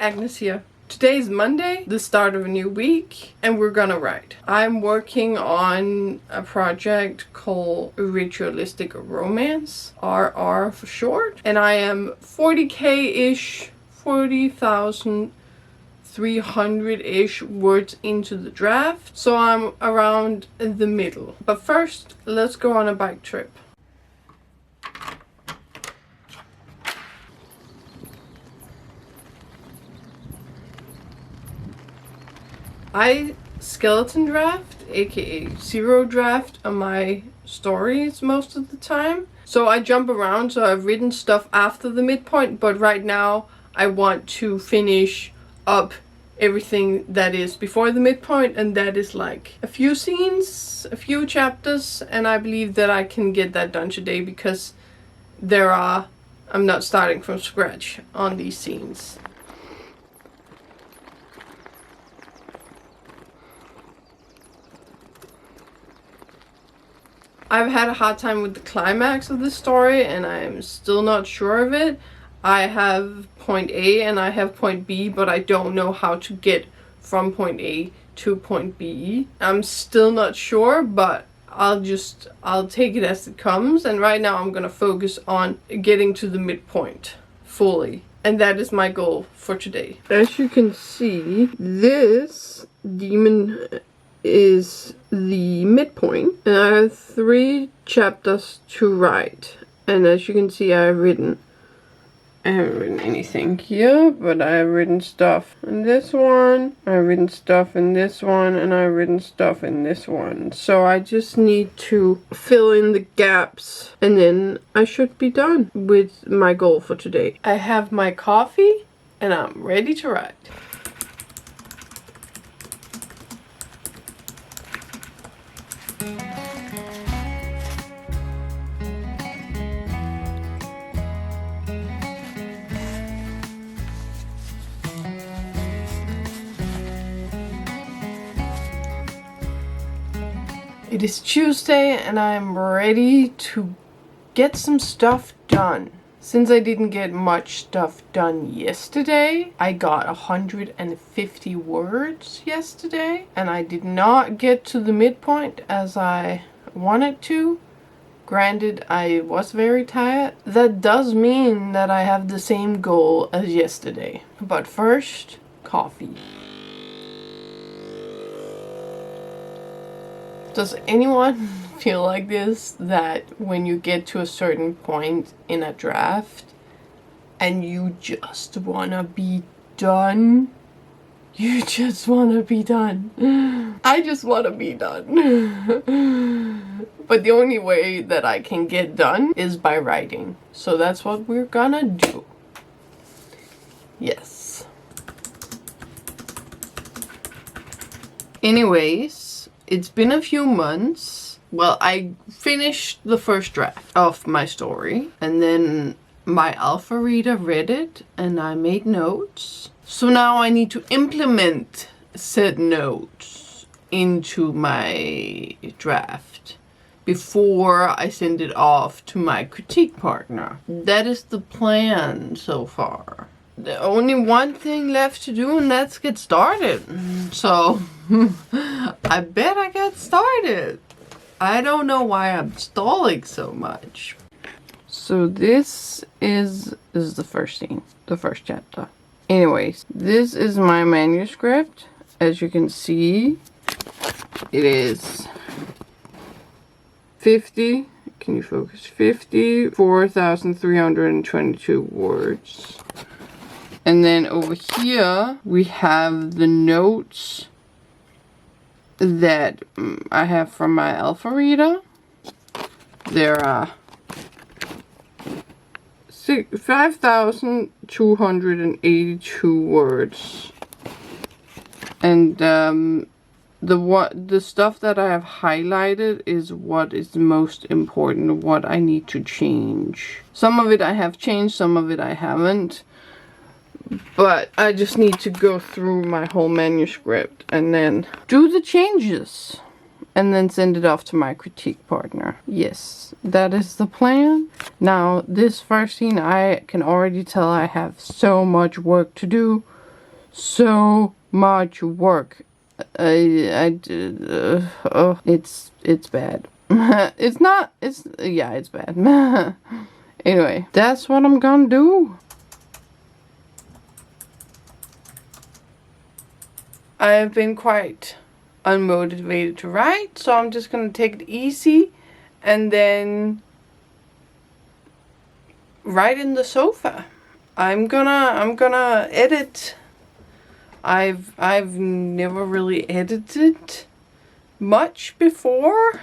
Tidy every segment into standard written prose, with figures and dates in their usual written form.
Agnes here. Today is Monday, the start of a new week, and we're gonna write. I'm working on a project called Ritualistic Romance, RR for short, and I am 40k-ish, 40,300-ish words into the draft, so I'm around the middle. But first, let's go on a bike trip. I skeleton draft, aka zero draft, on my stories most of the time. So I jump around, so I've written stuff after the midpoint, but right now I want to finish up everything that is before the midpoint, and that is like a few scenes, a few chapters, and I believe that I can get that done today because I'm not starting from scratch on these scenes. I've had a hard time with the climax of this story and I'm still not sure of it. I have point A and I have point B, but I don't know how to get from point A to point B. I'm still not sure, but I'll take it as it comes, and right now I'm gonna focus on getting to the midpoint fully. And that is my goal for today. As you can see, this demon is the midpoint, and I have 3 chapters to write. And as you can see, I haven't written anything here, but I have written stuff in this one, I've written stuff in this one, and I've written stuff in this one. So I just need to fill in the gaps, and then I should be done with my goal for today. I have my coffee, and I'm ready to write. It is Tuesday and I'm ready to get some stuff done. Since I didn't get much stuff done yesterday, I got 150 words yesterday, and I did not get to the midpoint as I wanted to. Granted, I was very tired. That does mean that I have the same goal as yesterday. But first, coffee. Does anyone feel like this? That when you get to a certain point in a draft and you just wanna be done? You just wanna be done. I just wanna be done. But the only way that I can get done is by writing. So that's what we're gonna do. Yes. Anyways, it's been a few months. Well, I finished the first draft of my story, and then my alpha reader read it and I made notes. So now I need to implement said notes into my draft before I send it off to my critique partner. That is the plan so far. There's only one thing left to do, and that's get started. So I bet I get started. I don't know why I'm stalling so much. So this is the first scene, the first chapter. Anyways, this is my manuscript. As you can see, it is 50, can you focus? 54,322 words. And then over here, we have the notes that I have from my alpha reader. There are 5,282 words. And the stuff that I have highlighted is what is most important, what I need to change. Some of it I have changed, some of it I haven't. But I just need to go through my whole manuscript and then do the changes and then send it off to my critique partner. Yes, that is the plan. Now, this first scene, I can already tell I have so much work to do so much work. It's bad. It's bad. Anyway, that's what I'm gonna do. I have been quite unmotivated to write, so I'm just gonna take it easy and then write in the sofa. I'm gonna edit. I've never really edited much before.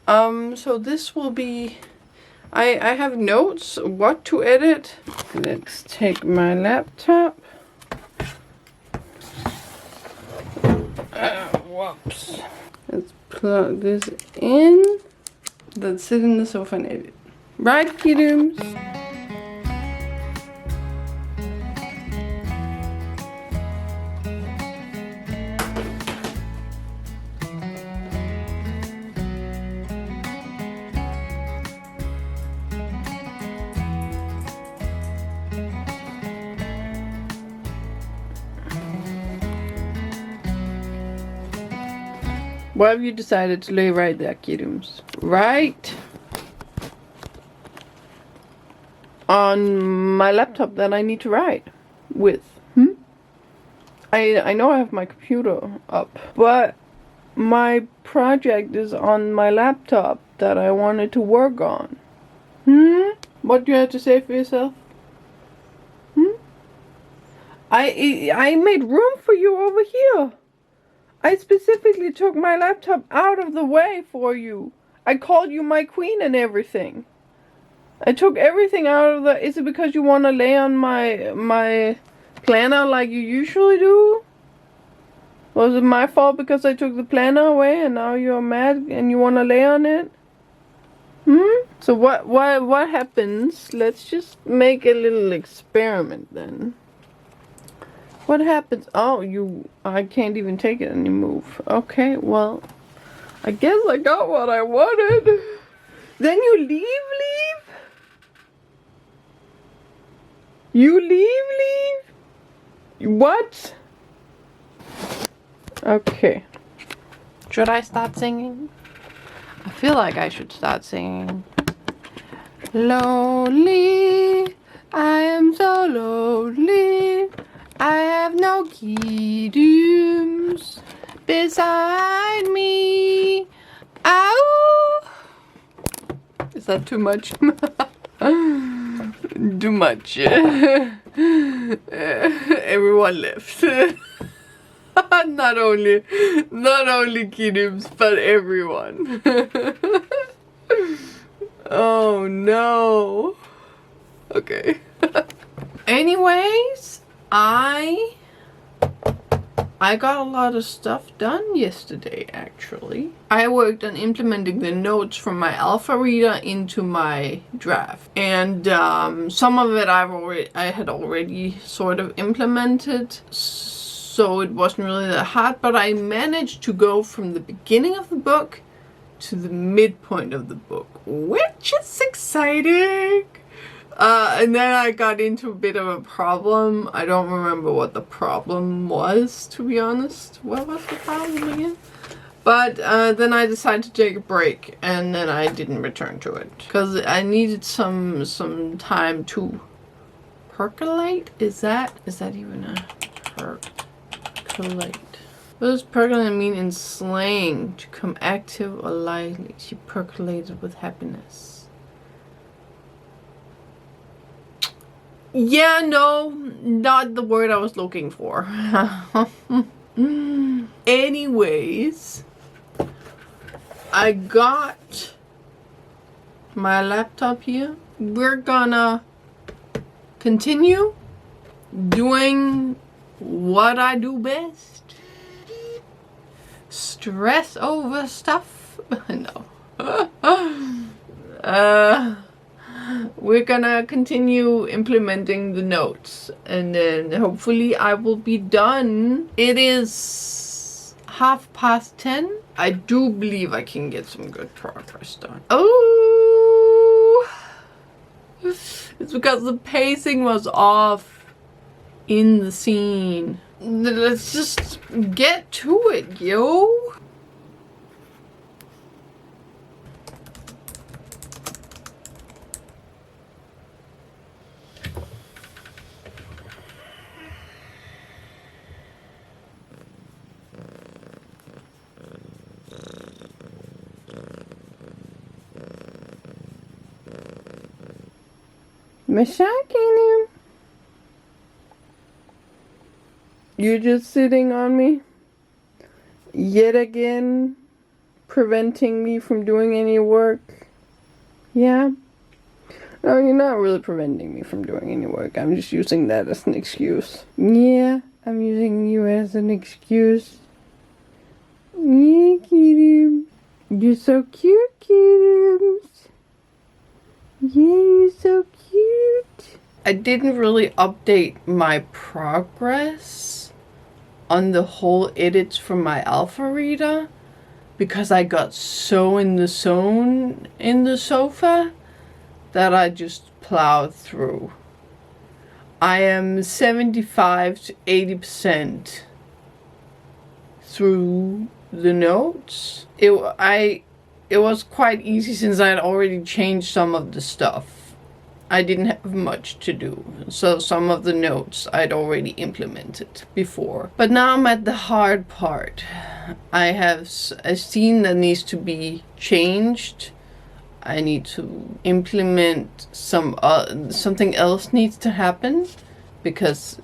So this will be, I have notes what to edit. Let's take my laptop. Whoops. Let's plug this in. Let's sit in the sofa and edit. Right, kiddos? Why have you decided to lay right there, kiddos? Right on my laptop that I need to write with. I know I have my computer up, but my project is on my laptop that I wanted to work on. What do you have to say for yourself? I made room for you over here. I specifically took my laptop out of the way for you. I called you my queen and everything. I took everything out of the... Is it because you want to lay on my planner like you usually do? Was it my fault because I took the planner away and now you're mad and you want to lay on it? So what happens? Let's just make a little experiment then. What happens? Oh, I can't even take it and you move. Okay, well, I guess I got what I wanted. Then you leave? You leave? What? Okay. Should I start singing? I feel like I should start singing. Lonely, I am so lonely. I have no kiddos beside me. Ow! Is that too much? Too much. Everyone left. Not only kiddos, but everyone. Oh no. Okay. Anyways, I got a lot of stuff done yesterday, actually. I worked on implementing the notes from my alpha reader into my draft. And some of it I had already sort of implemented, so it wasn't really that hard, but I managed to go from the beginning of the book to the midpoint of the book, which is exciting. And then I got into a bit of a problem. I don't remember what the problem was, to be honest. What was the problem again? But then I decided to take a break, and then I didn't return to it because I needed some time to percolate. Is that even a percolate? What does percolate mean in slang? To come active or lively. She percolated with happiness. Yeah, no, not the word I was looking for. Anyways, I got my laptop here. We're gonna continue doing what I do best. Stress over stuff. No. We're gonna continue implementing the notes, and then hopefully I will be done. It is 10:30. I do believe I can get some good progress done. Oh, it's because the pacing was off. in the scene. Let's just get to it, yo. Mashakini. You're just sitting on me? Yet again, preventing me from doing any work? Yeah? No, you're not really preventing me from doing any work. I'm just using that as an excuse. Yeah, I'm using you as an excuse. Yeah, kitty. You're so cute, kitties. Yeah, you're so cute. I didn't really update my progress on the whole edits from my alpha reader because I got so in the zone in the sofa that I just plowed through. I am 75 to 80% through the notes. It was quite easy since I had already changed some of the stuff. I didn't have much to do, so some of the notes I'd already implemented before. But now I'm at the hard part. I have a scene that needs to be changed. I need to implement something else needs to happen because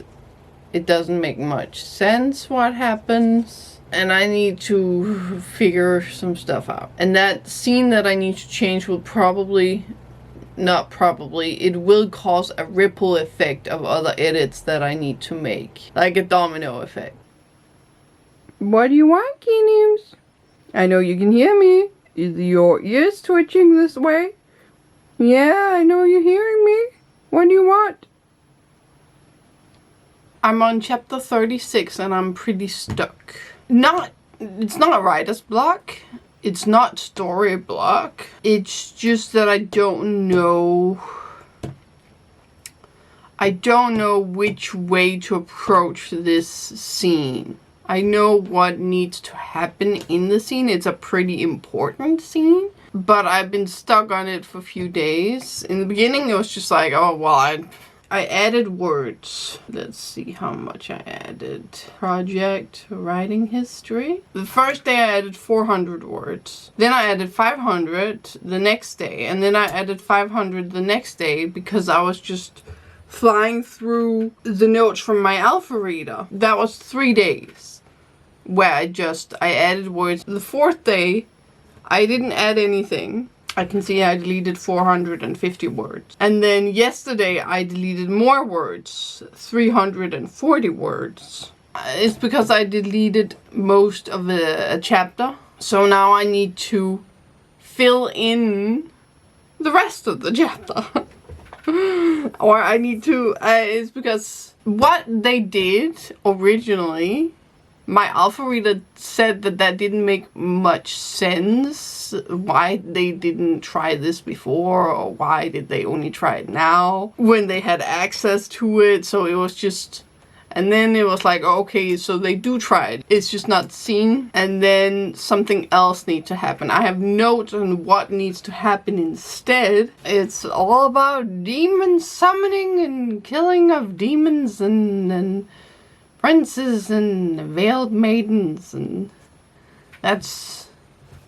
it doesn't make much sense what happens. And I need to figure some stuff out. And that scene that I need to change will it will cause a ripple effect of other edits that I need to make. Like a domino effect. What do you want, Keenums? I know you can hear me. Is your ears twitching this way? Yeah, I know you're hearing me. What do you want? I'm on chapter 36 and I'm pretty stuck. It's not writer's block. It's not story block. It's just that I don't know which way to approach this scene. I know what needs to happen in the scene. It's a pretty important scene, but I've been stuck on it for a few days. In the beginning, it was just like, oh, well, I added words. Let's see how much I added. Project writing history. The first day I added 400 words. Then I added 500 the next day. And then I added 500 the next day because I was just flying through the notes from my alpha reader. That was 3 days where I added words. The fourth day, I didn't add anything. I can see I deleted 450 words. And then yesterday I deleted more words, 340 words. It's because I deleted most of a chapter. So now I need to fill in the rest of the chapter. Or I need to, it's because what they did originally, my alpha reader said that didn't make much sense. Why they didn't try this before, or why did they only try it now when they had access to it. So it was just, and then it was like, okay, so they do try it. It's just not seen. And then something else needs to happen. I have notes on what needs to happen instead. It's all about demon summoning and killing of demons and princes and veiled maidens, and that's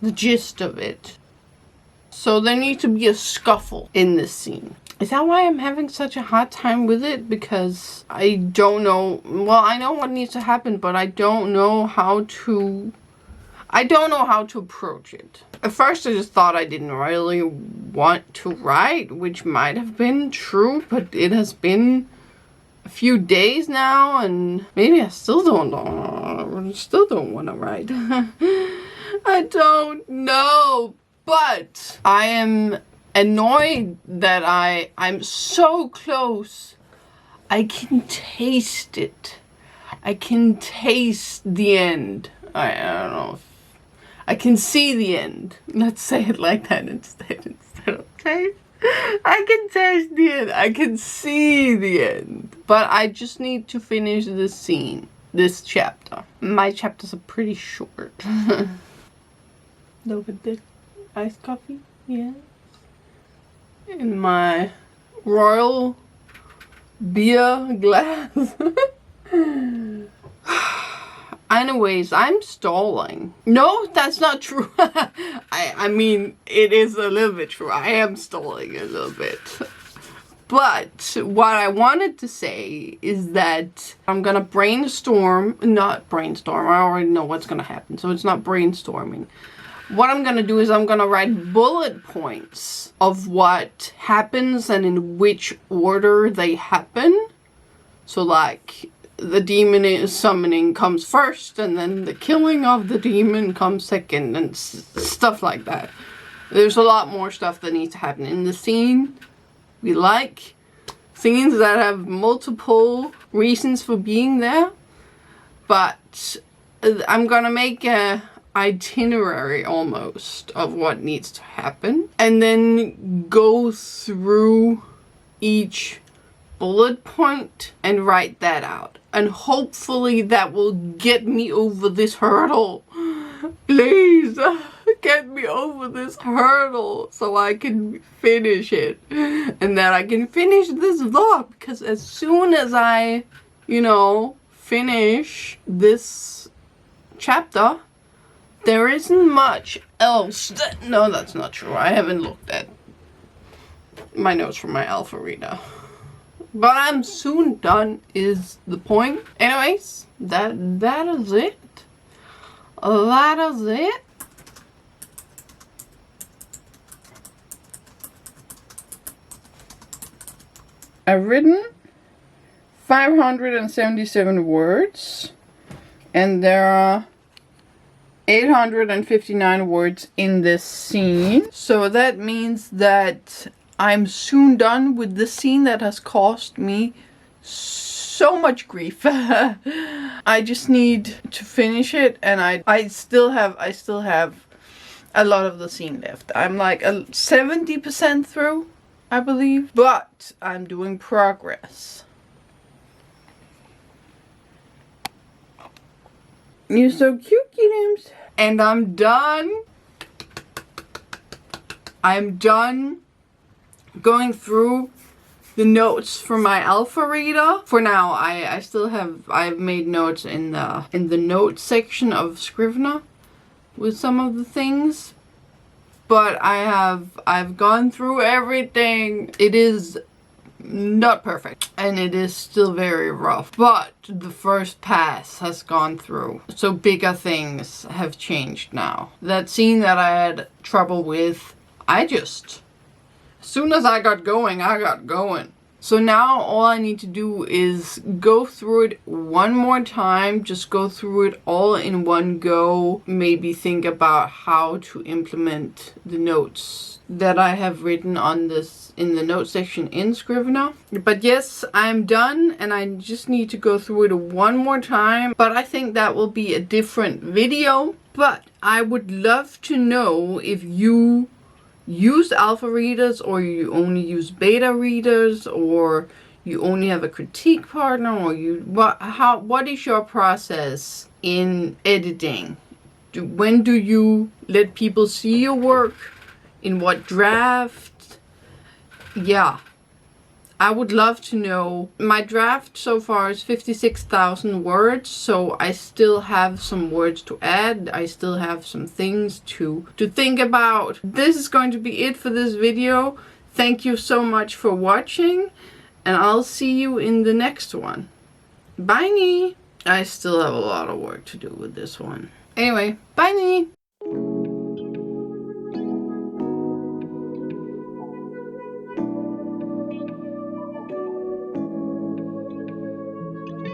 the gist of it. So there needs to be a scuffle in this scene. Is that why I'm having such a hard time with it? Because I don't know. Well, I know what needs to happen, but I don't know how to approach it. At first I just thought I didn't really want to write, which might have been true, but it has been a few days now, and maybe I still don't want to write. I don't know, but I am annoyed that I'm so close. I can taste it. I can taste the end. I don't know. I can see the end. Let's say it like that instead, okay? I can taste the end. I can see the end. But I just need to finish this scene. This chapter. My chapters are pretty short. Look at this. Iced coffee. Yes. In my royal beer glass. Anyways, I'm stalling. No, that's not true. I mean, it is a little bit true. I am stalling a little bit. But what I wanted to say is that I'm gonna brainstorm, not brainstorm, I already know what's gonna happen, so it's not brainstorming. What I'm gonna do is I'm gonna write bullet points of what happens and in which order they happen. So like, the demon summoning comes first, and then the killing of the demon comes second, and stuff like that. There's a lot more stuff that needs to happen in the scene. We like scenes that have multiple reasons for being there, but I'm gonna make a itinerary almost of what needs to happen, and then go through each bullet point and write that out. And hopefully that will get me over this hurdle. Please, get me over this hurdle so I can finish it. And that I can finish this vlog. Because as soon as I, finish this chapter, there isn't much else. No, that's not true. I haven't looked at my notes from my alpha reader. But I'm soon done is the point. Anyways, that is it. That is it. I've written 577 words, and there are 859 words in this scene. So that means that I'm soon done with the scene that has caused me so much grief. I just need to finish it, and I still have a lot of the scene left. I'm like 70% through, I believe, but I'm doing progress. You're so cute, Kittens. And I'm done. I'm done going through the notes from my alpha reader. For now, I've made notes in the notes section of Scrivener with some of the things, but I've gone through everything. It is not perfect, and it is still very rough, but the first pass has gone through, so bigger things have changed now. That scene that I had trouble with, as soon as I got going, I got going. So now all I need to do is go through it one more time, just go through it all in one go, maybe think about how to implement the notes that I have written on this in the notes section in Scrivener. But yes, I'm done, and I just need to go through it one more time, but I think that will be a different video. But I would love to know if you use alpha readers, or you only use beta readers, or you only have a critique partner, or what is your process in editing? When do you let people see your work? In what draft? Yeah, I would love to know. My draft so far is 56,000 words, so I still have some words to add. I still have some things to think about. This is going to be it for this video. Thank you so much for watching, and I'll see you in the next one. Bye. I still have a lot of work to do with this one. Anyway, bye.